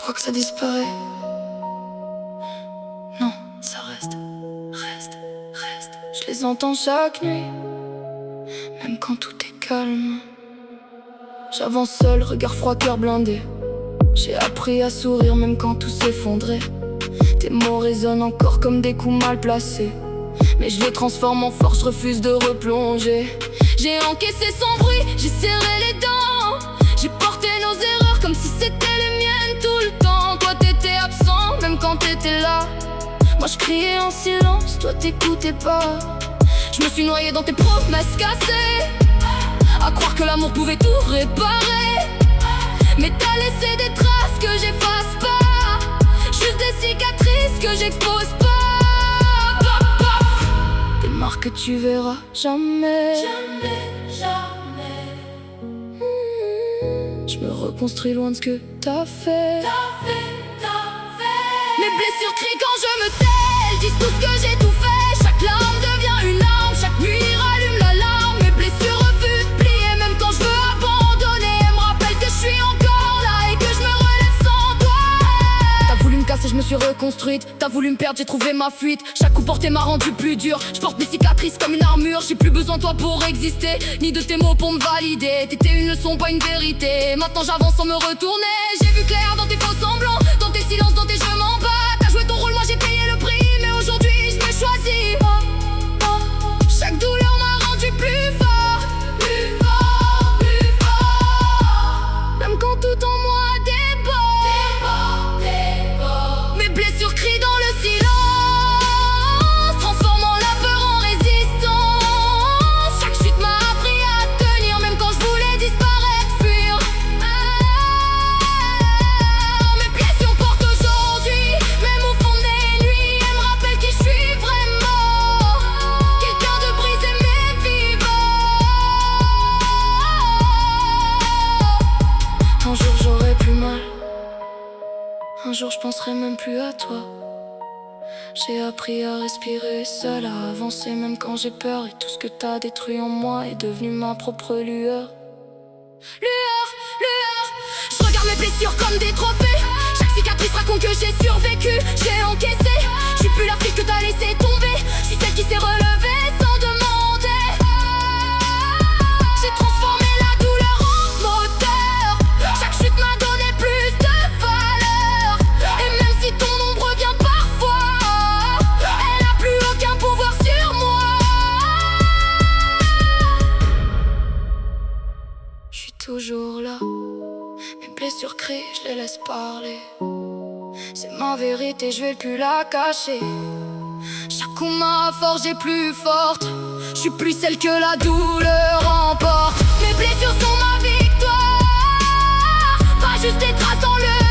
crois que ça disparaît? Non, ça reste, reste. Je les entends chaque nuit, même quand tout est calme. J'avance seul, regard froid, cœur blindé. J'ai appris à sourire même quand tout s'effondrait. Tes mots résonnent encore comme des coups mal placés, mais je les transforme en force, je refuse de replonger. J'ai encaissé sans bruit, j'ai serré les dents. J'ai porté nos erreurs comme si c'était les miennes tout le temps. Toi t'étais absent, même quand t'étais là. Moi je criais en silence, toi t'écoutais pas. Je me suis noyé dans tes promesses cassées, à croire que l'amour pouvait tout réparer. Mais t'as laissé des traces que j'efface pas, juste des cicatrices que j'expose pas. Des marques que tu verras jamais. Je me reconstruis loin de ce que t'as fait. Mes blessures crient quand je me tais. Elles disent tout ce que j'ai tout fait. Chaque larme devient une arme, chaque nuit rallume l'alarme. Mes blessures refusent de plier même quand je veux abandonner. Elles me rappellent que je suis encore là et que je me relève sans toi. T'as voulu me casser, je me suis reconstruite. T'as voulu me perdre, j'ai trouvé ma fuite. Chaque coup porté m'a rendu plus dur. Je porte mes cicatrices comme une armure. J'ai plus besoin de toi pour exister, ni de tes mots pour me valider. T'étais une leçon, pas une vérité. Maintenant j'avance sans me retourner. J'ai vu clair dans tes faux semblants, dans tes silences, dans tes jeux m'en bats. T'as joué ton rôle, moi j'ai payé le prix. Mais aujourd'hui je me choisis. Chaque douleur m'a rendu plus fort. Même quand tout en moi déborde. Mes blessures crient dans le silence, transformant la peur en résistance. Chaque chute m'a appris à tenir, même quand je voulais disparaître, fuir. Mes blessures portent aujourd'hui, même au fond des nuits. Elles me rappellent qui je suis vraiment. Quelqu'un de brisé mais vivant. Un jour j'aurai plus mal, un jour je penserai même plus à toi. J'ai appris à respirer seul, à avancer même quand j'ai peur. Et tout ce que t'as détruit en moi est devenu ma propre lueur. Je regarde mes blessures comme des trophées. Chaque cicatrice raconte que j'ai survécu. J'ai encaissé, je suis plus la fille que t'as laissé tomber. Je suis celle qui s'est relevée sans demander. J'ai transformé la douleur en moteur. Chaque chute m'a donné plus de valeur. Et même si ton ombre vient parfois, elle a plus aucun pouvoir sur moi. Je suis toujours là. Mes blessures crient, je les laisse parler. C'est ma vérité, je vais plus la cacher. Chaque coup m'a forgé plus forte. Je suis plus celle que la douleur emporte. Mes blessures sont ma victoire, pas juste des traces dans le